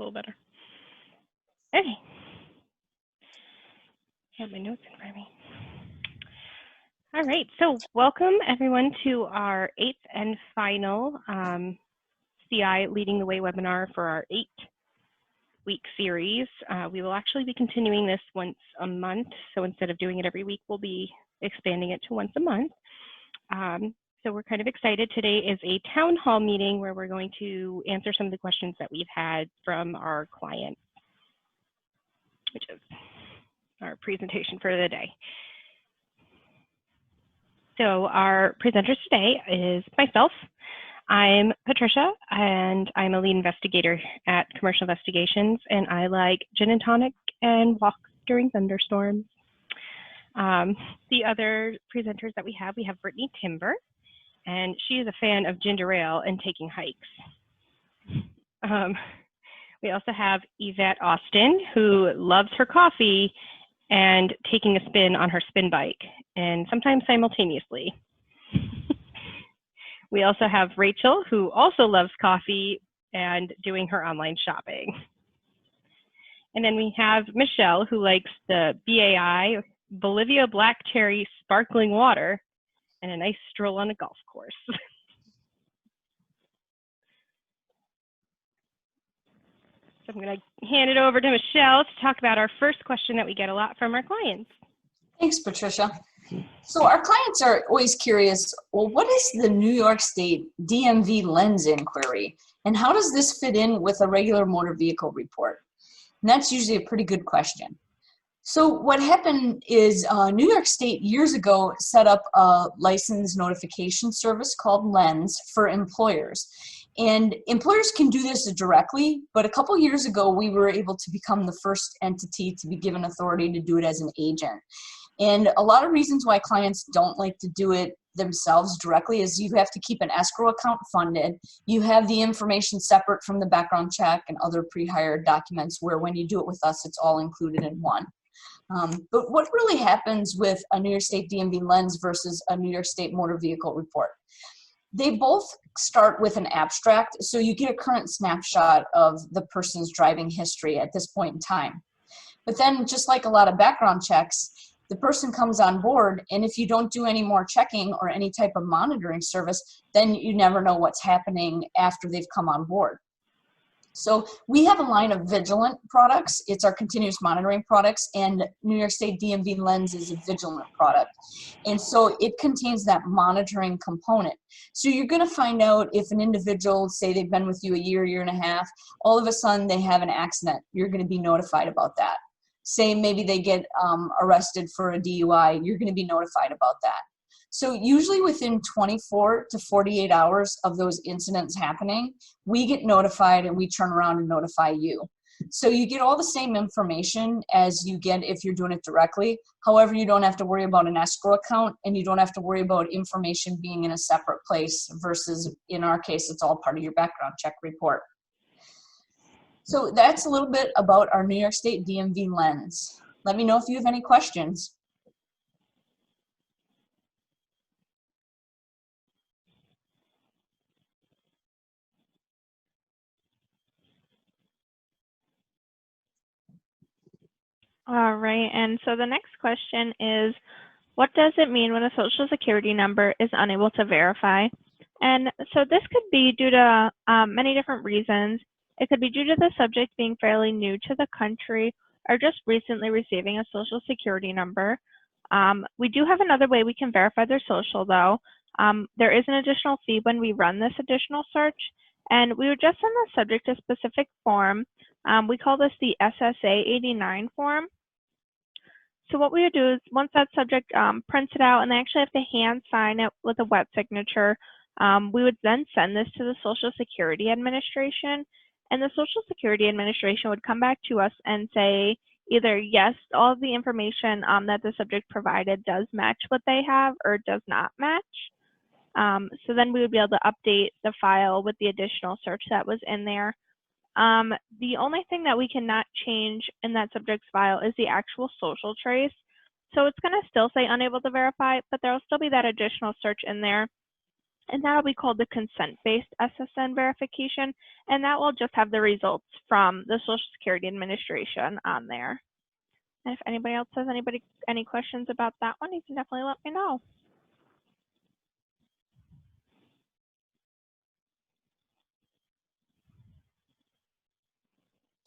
little better. Okay. I have my notes in front of me. All right, so welcome everyone to our 8th and final CI Leading the Way webinar for our 8-week series. We will actually be continuing this once a month. So instead of doing it every week, we'll be expanding it to once a month. So we're kind of excited. Today is a town hall meeting where we're going to answer some of the questions that we've had from our clients, which is our presentation for the day. So our presenters today is myself. I'm Patricia, and I'm a lead investigator at Commercial Investigations, and I like gin and tonic and walks during thunderstorms. The other presenters that we have Brittany Timber, and she is a fan of ginger ale and taking hikes. We also have Yvette Austin, who loves her coffee and taking a spin on her spin bike, and sometimes simultaneously. We also have Rachel, who also loves coffee and doing her online shopping. And then we have Michelle, who likes the BAI, Bolivia Black Cherry sparkling water, and a nice stroll on a golf course. So I'm going to hand it over to Michelle to talk about our first question that we get a lot from our clients. Thanks, Patricia. So our clients are always curious, well, what is the New York State DMV lens inquiry? And how does this fit in with a regular motor vehicle report? And that's usually a pretty good question. So what happened is New York State years ago set up a license notification service called Lens for employers. And employers can do this directly, but a couple years ago we were able to become the first entity to be given authority to do it as an agent. And a lot of reasons why clients don't like to do it themselves directly is you have to keep an escrow account funded. You have the information separate from the background check and other pre-hired documents, where when you do it with us, it's all included in one. But what really happens with a New York State DMV lens versus a New York State motor vehicle report? They both start with an abstract, so you get a current snapshot of the person's driving history at this point in time. But then, just like a lot of background checks, the person comes on board, and if you don't do any more checking or any type of monitoring service, then you never know what's happening after they've come on board. So we have a line of Vigilant products. It's our continuous monitoring products, and New York State DMV Lens is a Vigilant product. And so it contains that monitoring component. So you're going to find out if an individual, say they've been with you a year, year and a half, all of a sudden they have an accident, you're going to be notified about that. Say maybe they get arrested for a DUI, you're going to be notified about that. So usually within 24 to 48 hours of those incidents happening, we get notified and we turn around and notify you. So you get all the same information as you get if you're doing it directly. However, you don't have to worry about an escrow account, and you don't have to worry about information being in a separate place versus, in our case, it's all part of your background check report. So that's a little bit about our New York State DMV lens. Let me know if you have any questions. All right, and so the next question is, what does it mean when a social security number is unable to verify? And so this could be due to many different reasons. It could be due to the subject being fairly new to the country or just recently receiving a social security number. We do have another way we can verify their social, though. There is an additional fee when we run this additional search, and we would just send the subject a specific form. We call this the SSA 89 form. So what we would do is, once that subject prints it out and they actually have to hand sign it with a wet signature, we would then send this to the Social Security Administration, and the Social Security Administration would come back to us and say either yes, all of the information that the subject provided does match what they have, or does not match. So then we would be able to update the file with the additional search that was in there. The only thing that we cannot change in that subject's file is the actual social trace. So it's going to still say unable to verify, but there will still be that additional search in there. and that'll be called the consent-based SSN verification, and that will just have the results from the Social Security Administration on there. And if anybody else has any questions about that one, you can definitely let me know.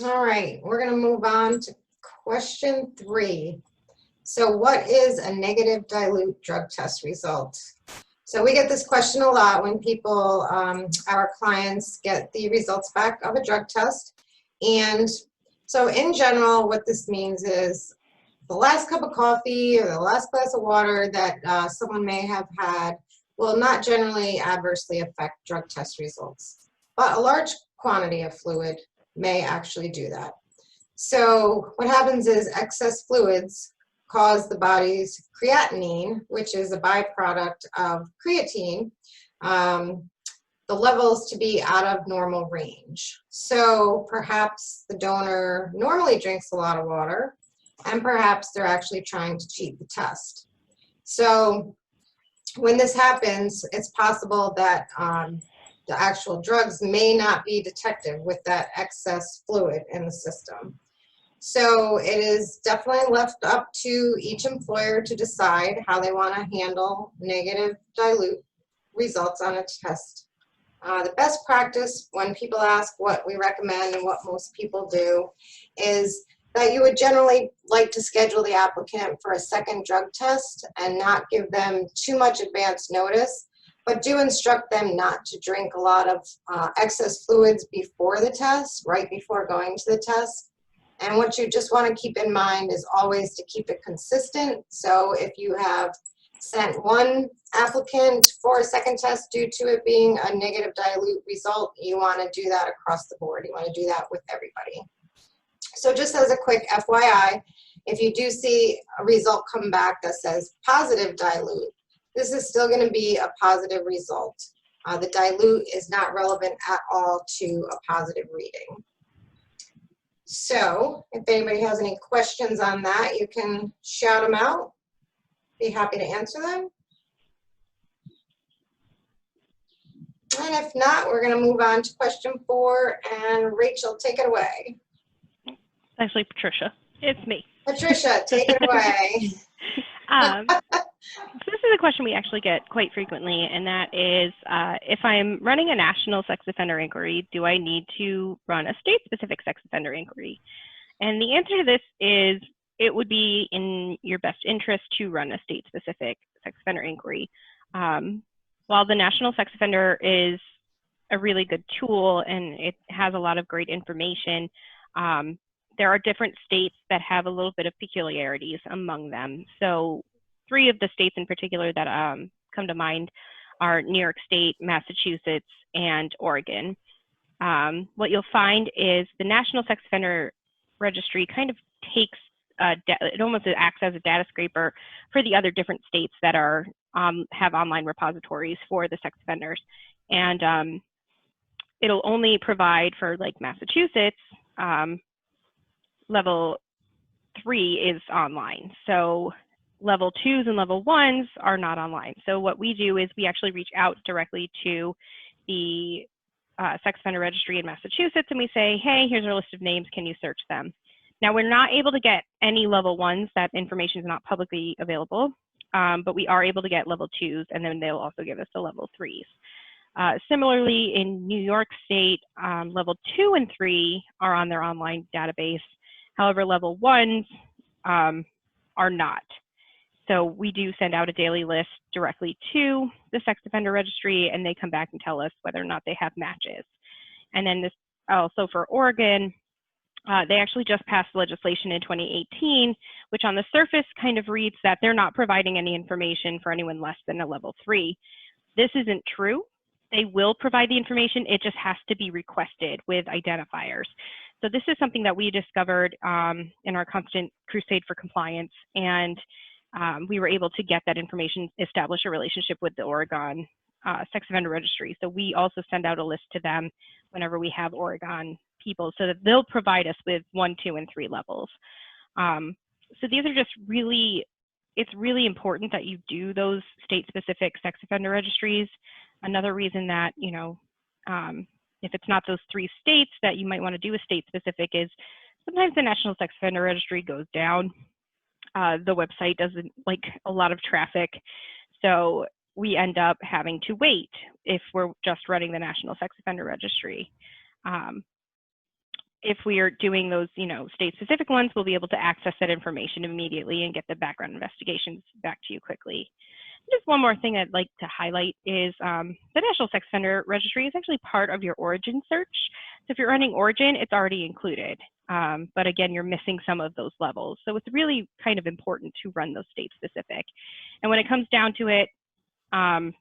All right, we're going to move on to question 3. So what is a negative dilute drug test result? So we get this question a lot when people, our clients, get the results back of a drug test. And so in general, what this means is the last cup of coffee or the last glass of water that someone may have had will not generally adversely affect drug test results. But a large quantity of fluid may actually do that. So what happens is excess fluids cause the body's creatinine, which is a byproduct of creatine, the levels to be out of normal range. So perhaps the donor normally drinks a lot of water, and perhaps they're actually trying to cheat the test. So when this happens, it's possible that the actual drugs may not be detected with that excess fluid in the system. So it is definitely left up to each employer to decide how they want to handle negative dilute results on a test. The best practice when people ask what we recommend and what most people do is that you would generally like to schedule the applicant for a second drug test and not give them too much advance notice, but do instruct them not to drink a lot of excess fluids before the test, right before going to the test. And what you just want to keep in mind is always to keep it consistent. So if you have sent one applicant for a second test due to it being a negative dilute result, you want to do that across the board. You want to do that with everybody. So just as a quick FYI, if you do see a result come back that says positive dilute, this is still going to be a positive result. The dilute is not relevant at all to a positive reading. So if anybody has any questions on that, you can shout them out. Be happy to answer them. And if not, we're going to move on to question 4, and Rachel, take it away. Actually, Patricia, it's me. Patricia, take it away. So this is a question we actually get quite frequently, and that is, if I'm running a national sex offender inquiry, do I need to run a state-specific sex offender inquiry? And the answer to this is, it would be in your best interest to run a state-specific sex offender inquiry. While the National Sex Offender is a really good tool and it has a lot of great information, there are different states that have a little bit of peculiarities among them. So 3 of the states in particular that come to mind are New York State, Massachusetts, and Oregon. What you'll find is the National Sex Offender Registry kind of takes, it almost acts as a data scraper for the other different states that are have online repositories for the sex offenders. And it'll only provide for, like, Massachusetts, level 3 is online. So level 2s and level 1s are not online. So what we do is we actually reach out directly to the sex offender registry in Massachusetts, and we say, hey, here's our list of names, can you search them? Now, we're not able to get any level 1s, that information is not publicly available, but we are able to get level 2s, and then they'll also give us the level 3s. Similarly, in New York State, level 2 and 3 are on their online database. However, level 1s are not. So we do send out a daily list directly to the sex offender registry, and they come back and tell us whether or not they have matches. And then this also for Oregon, they actually just passed legislation in 2018, which on the surface kind of reads that they're not providing any information for anyone less than a level 3. This isn't true. They will provide the information, it just has to be requested with identifiers. So this is something that we discovered in our constant crusade for compliance, and we were able to get that information, establish a relationship with the Oregon Sex Offender Registry. So we also send out a list to them whenever we have Oregon people, so that they'll provide us with 1, 2, and 3 levels. So these are just really, it's really important that you do those state-specific sex offender registries. Another reason that, you know, if it's not those 3 states that you might want to do a state specific is sometimes the National Sex Offender Registry goes down. The website doesn't like a lot of traffic. So we end up having to wait if we're just running the National Sex Offender Registry. If we are doing those, you know, state-specific ones, we'll be able to access that information immediately and get the background investigations back to you quickly. Just one more thing I'd like to highlight is the National Sex Offender Registry is actually part of your origin search. So if you're running origin, it's already included. But again, you're missing some of those levels. So it's really kind of important to run those state-specific. And when it comes down to it, the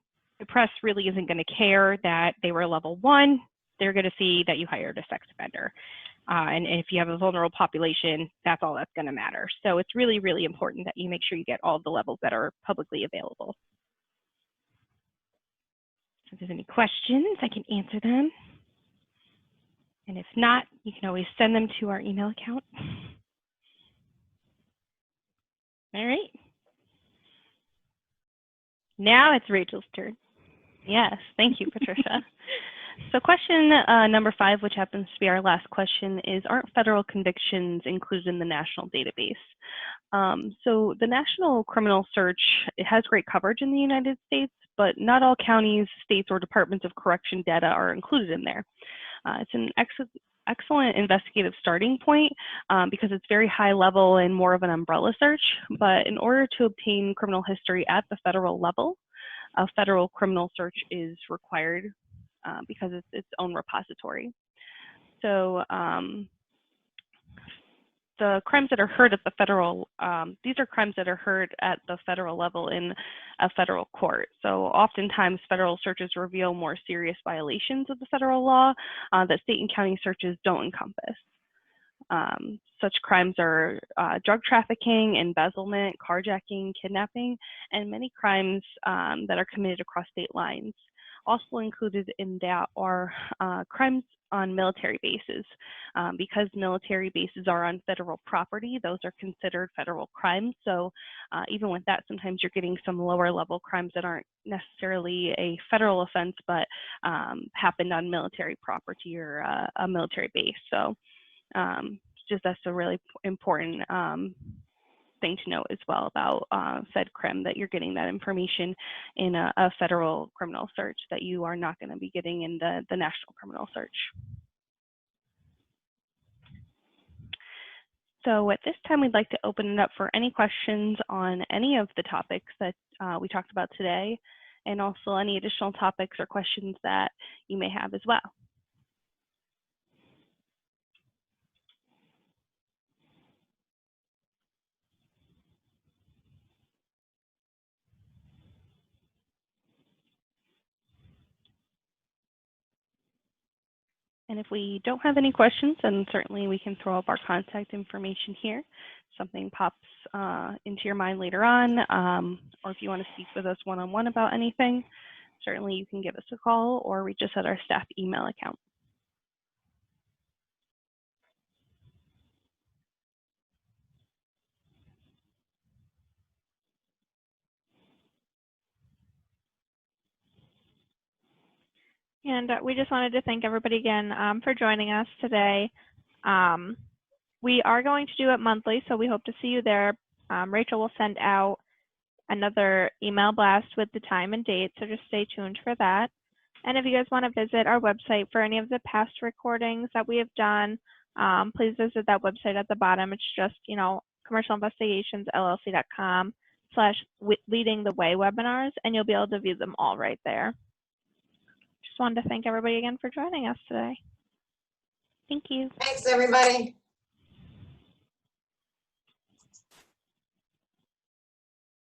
press really isn't going to care that they were level 1. They're going to see that you hired a sex offender. And if you have a vulnerable population, that's all that's going to matter. So it's really, really important that you make sure you get all the levels that are publicly available. So if there's any questions, I can answer them. And if not, you can always send them to our email account. All right. Now it's Rachel's turn. Yes, thank you, Patricia. So question number 5, which happens to be our last question, is aren't federal convictions included in the national database? So the National Criminal Search, it has great coverage in the United States, but not all counties, states, or departments of correction data are included in there. It's an excellent investigative starting point because it's very high level and more of an umbrella search. But in order to obtain criminal history at the federal level, a federal criminal search is required because it's its own repository. So the crimes that are heard at the federal, these are crimes that are heard at the federal level in a federal court. So oftentimes federal searches reveal more serious violations of the federal law that state and county searches don't encompass. Such crimes are drug trafficking, embezzlement, carjacking, kidnapping, and many crimes that are committed across state lines. Also included in that are crimes on military bases. Because military bases are on federal property, those are considered federal crimes. So even with that, sometimes you're getting some lower level crimes that aren't necessarily a federal offense, but happened on military property or a military base. So just that's a really important thing to note as well about FedCrim, that you're getting that information in a federal criminal search that you are not going to be getting in the national criminal search. So at this time, we'd like to open it up for any questions on any of the topics that we talked about today, and also any additional topics or questions that you may have as well. And if we don't have any questions, then certainly we can throw up our contact information here. If something pops into your mind later on, or if you want to speak with us one-on-one about anything, certainly you can give us a call or reach us at our staff email account. And we just wanted to thank everybody again for joining us today. We are going to do it monthly, so we hope to see you there. Rachel will send out another email blast with the time and date, so just stay tuned for that. And if you guys want to visit our website for any of the past recordings that we have done, please visit that website at the bottom. It's just, you know, commercialinvestigationsllc.com/leading the way webinars, and you'll be able to view them all right there. Just wanted to thank everybody again for joining us today. Thank you. Thanks, everybody.